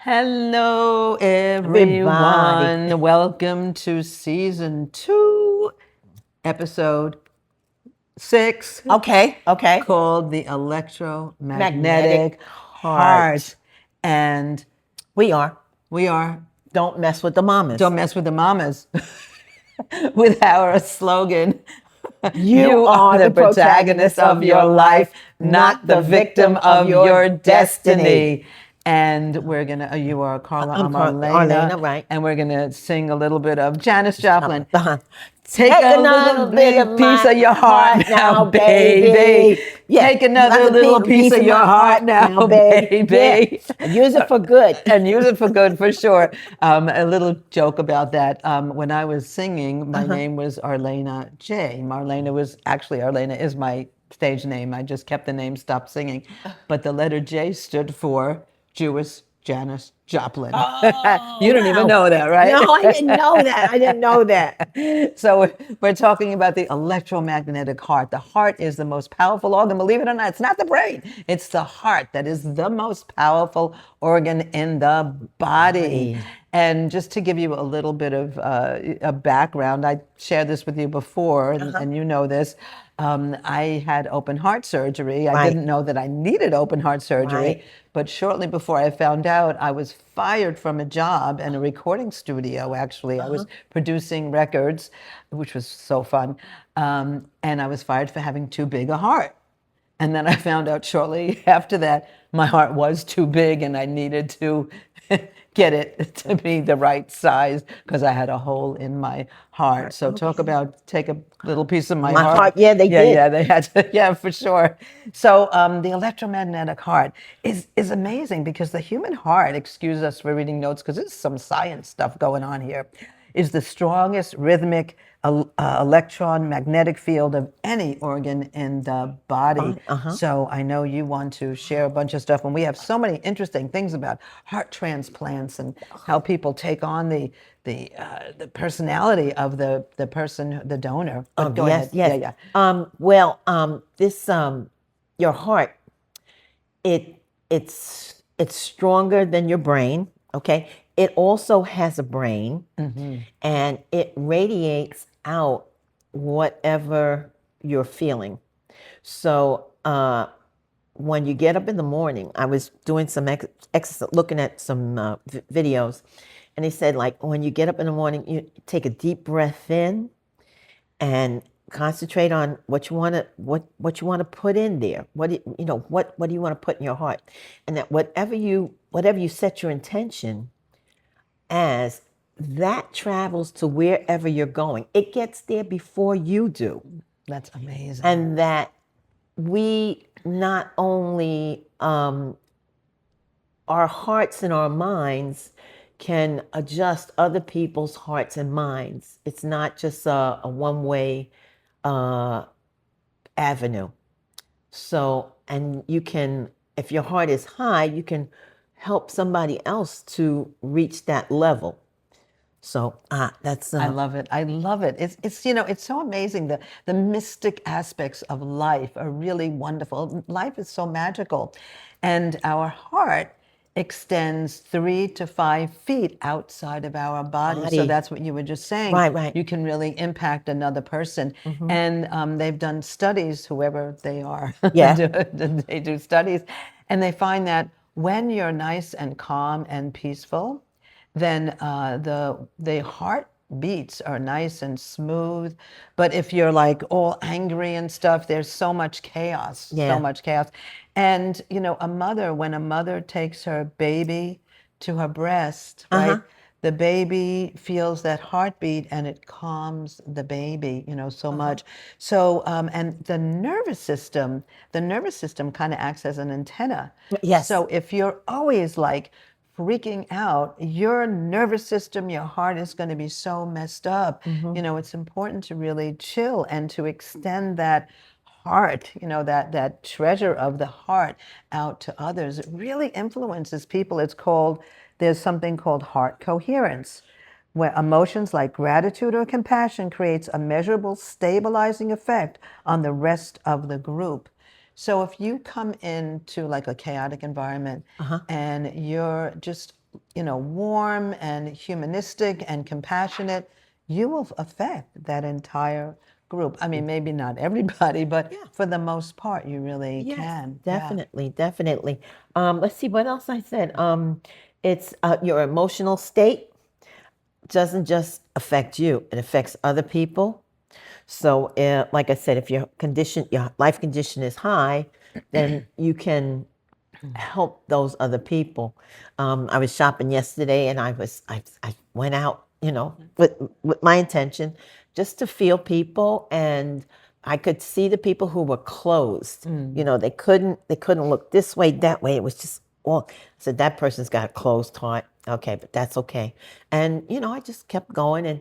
Hello, Everybody. everyone. Welcome to season 2, episode 6, Okay. called the Electromagnetic Magnetic Heart. heart. And We are. we are Don't mess with the mamas. Don't Mess with the Mamas with our slogan. You are the protagonist of your life, not the victim of your destiny. And we're gonna. You are Carla. I'm Arlaana, Arlaana, right. and we're gonna sing a little bit of Janis Joplin. Take another bit of piece my of your heart now, baby. Yeah. Take another little piece of your heart now, baby. Yeah. Use it for good. And use it for good, for sure. A little joke about that. When I was singing, my name was Arlaana J. Arlaana is my stage name. I just kept the name, stopped singing. But the letter J stood for Jewish Janis Joplin. Oh, You don't even know that, right? No, I didn't know that. So we're talking about the electromagnetic heart. The heart is the most powerful organ. Believe it or not, it's not the brain. It's the heart that is the most powerful organ in the body. And just to give you a little bit of a background, I shared this with you before, and you know this. I had open heart surgery. I didn't know that I needed open heart surgery, but shortly before I found out, I was fired from a job in a recording studio, actually. I was producing records, which was so fun. And I was fired for having too big a heart. And then I found out shortly after that, my heart was too big and I needed to get it to be the right size because I had a hole in my heart. So talk about take a little piece of my heart. Yeah, they did. Yeah, they had to, yeah, for sure. So the electromagnetic heart is amazing because the human heart, excuse us for reading notes because there's some science stuff going on here, is the strongest rhythmic electron magnetic field of any organ in the body. So I know you want to share a bunch of stuff, and we have so many interesting things about heart transplants and how people take on the personality of the person, the donor. But go ahead. Yes. Yeah. This your heart, it's stronger than your brain. Okay. It also has a brain, and it radiates out whatever you're feeling. So when you get up in the morning, I was doing some exercise, looking at some videos, and they said like when you get up in the morning, you take a deep breath in and concentrate on what you want to put in there. What do you want to put in your heart, and that whatever you set your intention as, that travels to wherever you're going. It gets there before you do. That's amazing. And that we not only our hearts and our minds can adjust other people's hearts and minds. It's not just a one-way avenue. So, and you can, if your heart is high, you can help somebody else to reach that level. So that's I love it. I love it. It's it's so amazing. The mystic aspects of life are really wonderful. Life is so magical, and our heart extends 3 to 5 feet outside of our body. So that's what you were just saying. Right. You can really impact another person, and they've done studies. Whoever they are, they do studies, and they find that when you're nice and calm and peaceful, then the heart beats are nice and smooth. But if you're like all angry and stuff, there's so much chaos, so much chaos. And when a mother takes her baby to her breast, right? The baby feels that heartbeat and it calms the baby, so much. So, and the nervous system kind of acts as an antenna. Yes. So if you're always like freaking out, your nervous system, your heart is going to be so messed up. It's important to really chill and to extend that heart, that treasure of the heart out to others. It really influences people. There's something called heart coherence, where emotions like gratitude or compassion creates a measurable stabilizing effect on the rest of the group. So if you come into like a chaotic environment and you're just, warm and humanistic and compassionate, you will affect that entire group. I mean, maybe not everybody, but for the most part, you really Yes, can. definitely, definitely. Let's see what else I said. It's your emotional state doesn't just affect you; it affects other people. So, like I said, if your life condition is high, then you can help those other people. I was shopping yesterday, and I went out, with my intention just to feel people, and I could see the people who were closed. They couldn't look this way, that way. It was just all. I said that person's got a closed heart. Okay, but that's okay. And I just kept going, and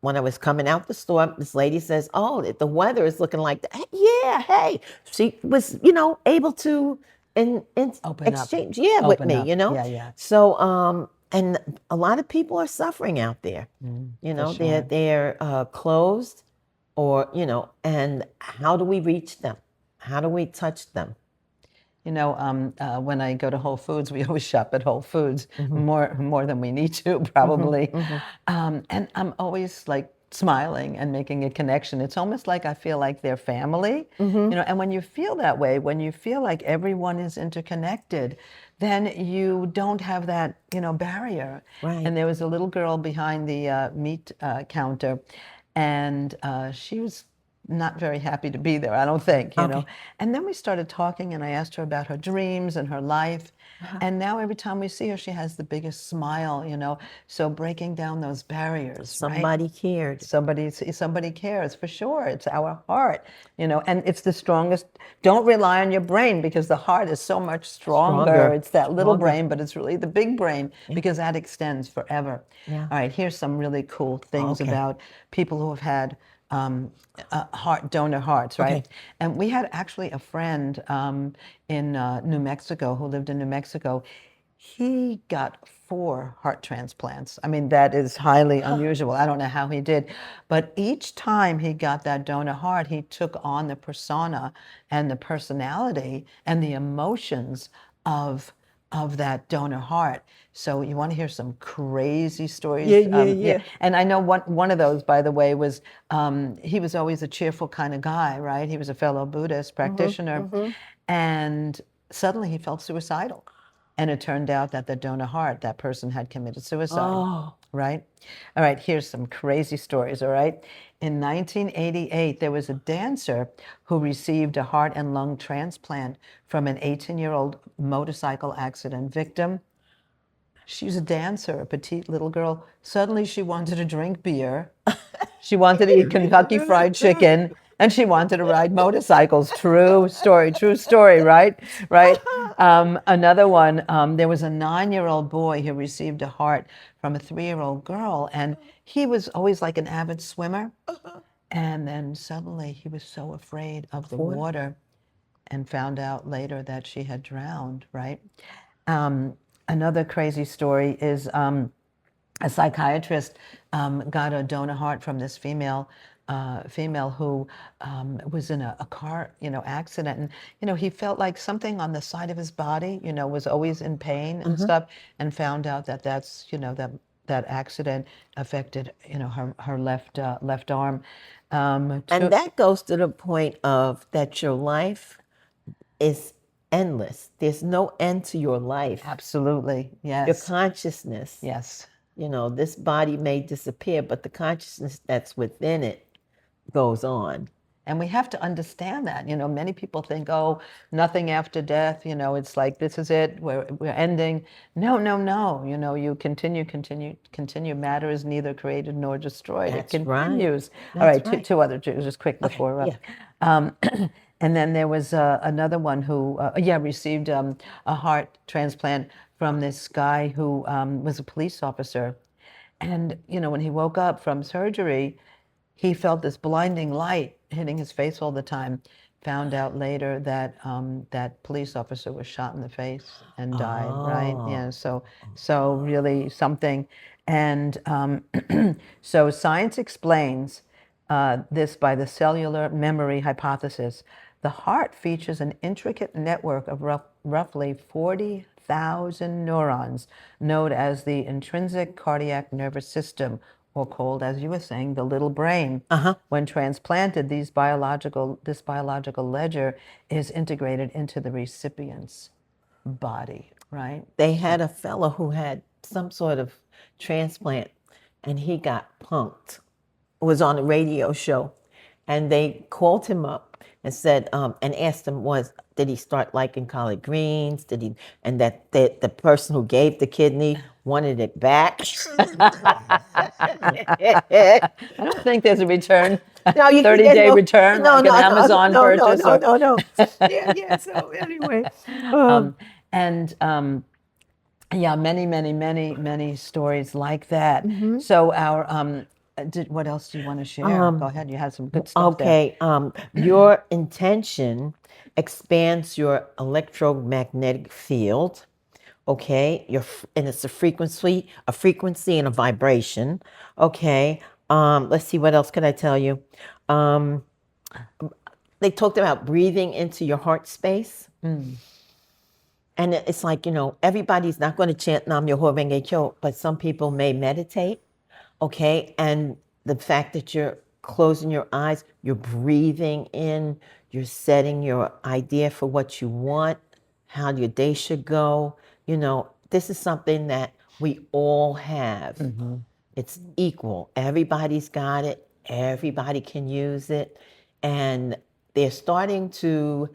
when I was coming out the store, this lady says, "Oh, the weather is looking like that." Yeah, hey, she was, able to in Open up. exchange, yeah, with Open me, up. Yeah, yeah. So, and a lot of people are suffering out there. For They're sure. closed, or and how do we reach them? How do we touch them? When I go to Whole Foods, we always shop at Whole Foods more than we need to, probably. And I'm always like smiling and making a connection. It's almost like I feel like they're family. And when you feel that way, when you feel like everyone is interconnected, then you don't have that, barrier. Right. And there was a little girl behind the meat counter, and she was not very happy to be there, I don't think, Okay. And then we started talking, and I asked her about her dreams and her life. And now every time we see her, she has the biggest smile, So breaking down those barriers, right? Somebody cared. Somebody cares, for sure. It's our heart, and it's the strongest. Don't rely on your brain, because the heart is so much stronger. It's that little brain, but it's really the big brain, because that extends forever. Yeah. All right, here's some really cool things Okay. about people who have had donor hearts, right? Okay. And we had actually a friend in New Mexico who lived in New Mexico. He got 4 heart transplants. I mean, that is highly unusual. I don't know how he did. But each time he got that donor heart, he took on the persona and the personality and the emotions of that donor heart. So you want to hear some crazy stories? Yeah. And I know one of those, by the way, was he was always a cheerful kind of guy, right? He was a fellow Buddhist practitioner, and suddenly he felt suicidal. And it turned out that the donor heart, that person had committed suicide. Oh. Right? All right, here's some crazy stories, all right? In 1988, there was a dancer who received a heart and lung transplant from an 18-year-old motorcycle accident victim. She was a dancer, a petite little girl. Suddenly she wanted to drink beer. She wanted to eat Kentucky Fried Chicken, and she wanted to ride motorcycles. True story, right? Right. Another one, there was a 9-year-old boy who received a heart from a 3-year-old girl, and he was always like an avid swimmer. And then suddenly he was so afraid of the water, and found out later that she had drowned, right? Another crazy story is a psychiatrist got a donor heart from this female who was in a car, accident, and he felt like something on the side of his body, was always in pain and stuff, and found out that that accident affected, her left arm. And that goes to the point of that your life is endless. There's no end to your life. Absolutely, Your yes, consciousness. yes. This body may disappear, but the consciousness that's within it goes on. And we have to understand that. Many people think, oh, nothing after death. It's like, this is it. We're ending. No, no, no. You continue. Matter is neither created nor destroyed. That's It continues. right. All right, That's right. two other, just quick before. Yeah. And then there was another one who, received a heart transplant from this guy who was a police officer. And, when he woke up from surgery, he felt this blinding light hitting his face all the time. Found out later that that police officer was shot in the face and died. Right? Yeah. So really something. And so science explains this by the cellular memory hypothesis. The heart features an intricate network of roughly 40,000 neurons known as the intrinsic cardiac nervous system, or called, as you were saying, the little brain. When transplanted, this biological ledger is integrated into the recipient's body, right? They had a fellow who had some sort of transplant, and he got punked. Was on a radio show, and they called him up and said, and asked him, did he start liking collard greens? Did he? And that the person who gave the kidney wanted it back. I don't think there's a return. No, you 30-day return, no, like no, an no, Amazon no, purchase. no, no, no, no. Yeah. So anyway, And yeah, many stories like that. So our what else do you want to share? Go ahead. You had some good stuff there. okay. Your intention expands your electromagnetic field. Okay, and it's a frequency and a vibration. Okay. Let's see, what else could I tell you? They talked about breathing into your heart space. And it's like, everybody's not going to chant Nam Myoho Renge Kyo, but some people may meditate. Okay. And the fact that you're closing your eyes, you're breathing in, you're setting your idea for what you want, how your day should go. This is something that we all have. It's equal. Everybody's got it. Everybody can use it. And they're starting to,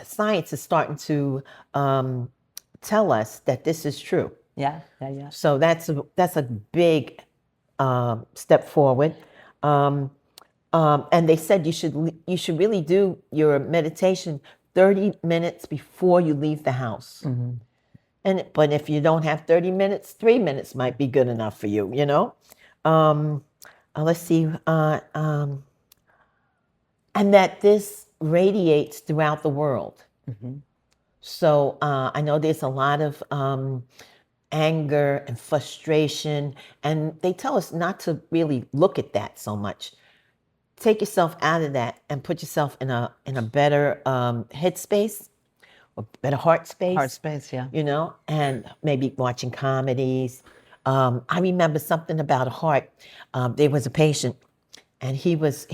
science is starting to tell us that this is true. Yeah. So that's a big step forward. And they said you should really do your meditation 30 minutes before you leave the house. But if you don't have 30 minutes, 3 minutes might be good enough for you. Let's see. And that this radiates throughout the world. So I know there's a lot of anger and frustration, and they tell us not to really look at that so much. Take yourself out of that and put yourself in a better headspace, or better heart space. Heart space, yeah. And maybe watching comedies. I remember something about a heart. There was a patient, and he was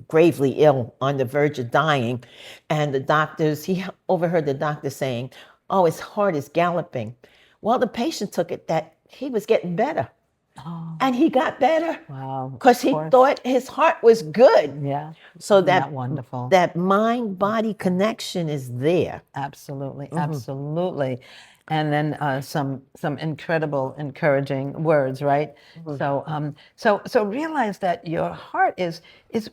gravely ill, on the verge of dying, and he overheard the doctor saying, "Oh, his heart is galloping." Well, the patient took it that he was getting better. And he got better. Wow. Because he thought his heart was good. Yeah. So Isn't that wonderful? That mind-body connection is there. Absolutely. Absolutely. And then some incredible, encouraging words, right? So realize that your heart is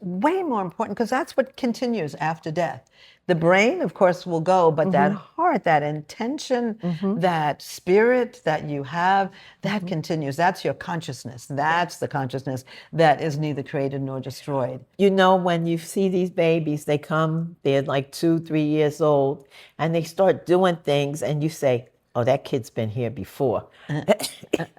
way more important, because that's what continues after death. The brain, of course, will go, but that heart, that intention, that spirit that you have, that continues. That's your consciousness. That's the consciousness that is neither created nor destroyed. When you see these babies, they're like 2-3 years old, and they start doing things, and you say, "Oh, that kid's been here before."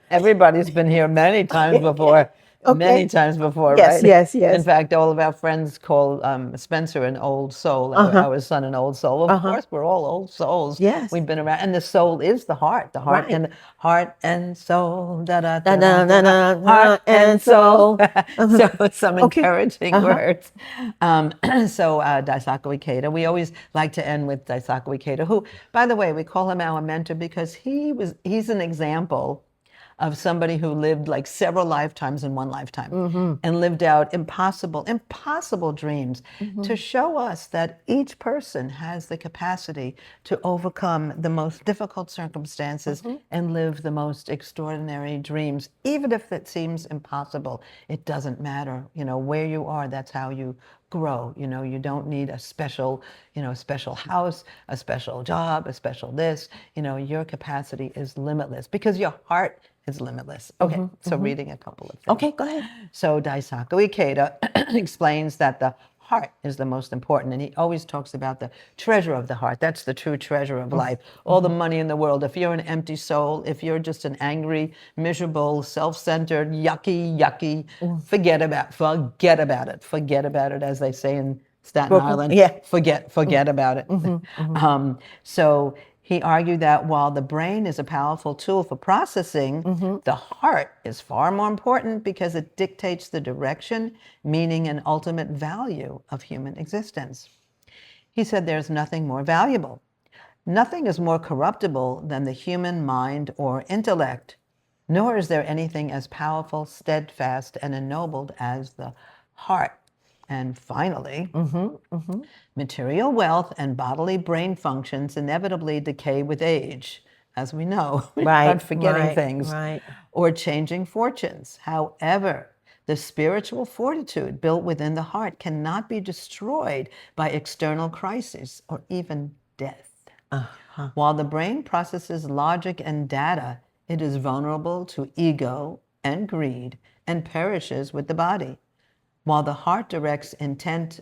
Everybody's been here many times before. Okay. Many times before, Yes, right? yes. In fact, all of our friends call Spencer an old soul, our son an old soul. Of course, we're all old souls. Yes. We've been around. And the soul is the heart. The heart, Right. and heart and soul. Da, da, Da, da, da, da, da, da, heart and soul. So some Okay. encouraging words. So Daisaku Ikeda, we always like to end with Daisaku Ikeda, who, by the way, we call him our mentor because he's an example of somebody who lived like several lifetimes in one lifetime, and lived out impossible dreams, to show us that each person has the capacity to overcome the most difficult circumstances and live the most extraordinary dreams, even if it seems impossible. It doesn't matter, where you are. That's how you grow. You don't need a special house, a special job, a special this. Your capacity is limitless because your heart is limitless. Okay, so reading a couple of things. Okay, go ahead. So Daisaku Ikeda explains that the heart is the most important, and he always talks about the treasure of the heart. That's the true treasure of life. All the money in the world, if you're an empty soul, if you're just an angry, miserable, self-centered, yucky, forget about it. Forget about it, as they say in Staten Brooklyn, Island, yeah. forget about it. So he argued that while the brain is a powerful tool for processing, the heart is far more important because it dictates the direction, meaning, and ultimate value of human existence. He said there's nothing more valuable. Nothing is more corruptible than the human mind or intellect, nor is there anything as powerful, steadfast, and ennobled as the heart. And finally, material wealth and bodily brain functions inevitably decay with age. As we know, we start forgetting things right. or changing fortunes. However, the spiritual fortitude built within the heart cannot be destroyed by external crises or even death. While the brain processes logic and data, it is vulnerable to ego and greed and perishes with the body. While the heart directs intent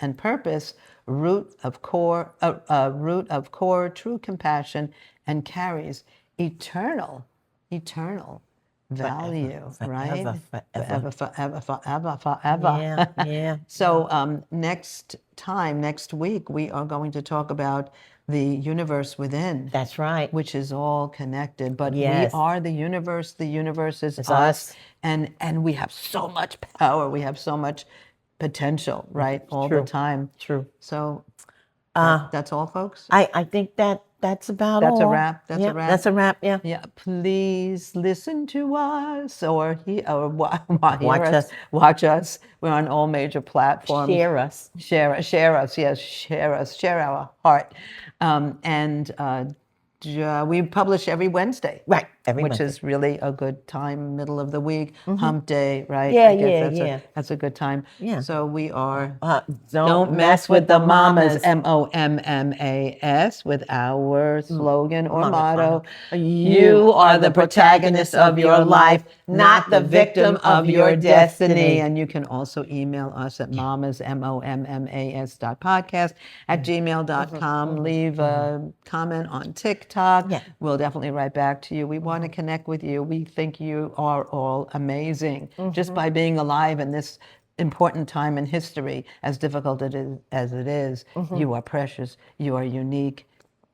and purpose, root of core, true compassion, and carries eternal value, right? Forever. Forever. Yeah. So next week, we are going to talk about the universe within. That's right. Which is all connected. But Yes. we are the universe is It's us. us. And we have so much power. We have so much potential, right? All the True. time. True. So that's all, folks. I think that's about That's all. a wrap. That's Yeah, a wrap. That's a wrap. Yeah. Yeah, please listen to us or hear Watch us. us. Watch us. We're on all major platforms. Share us. Share us. Yes, share us. Share our heart. We publish every Wednesday. Right, every which Wednesday. is really a good time, middle of the week, hump day, right? Yeah, I guess yeah. that's a good time. Yeah. So we are. Don't mess with the mamas. MOMMAS with our slogan or motto. You are the protagonist of your life, not the victim of your destiny. And you can also email us at mamas, mommas.podcast@gmail.com. Leave a comment on TikTok. Yeah. We'll definitely write back to you. We want to connect with you. We think you are all amazing. Just by being alive in this important time in history, as difficult as it is, you are precious, you are unique,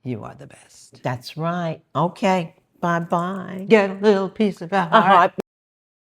you are the best. That's right. Okay. Bye-bye. Get a little piece of our heart.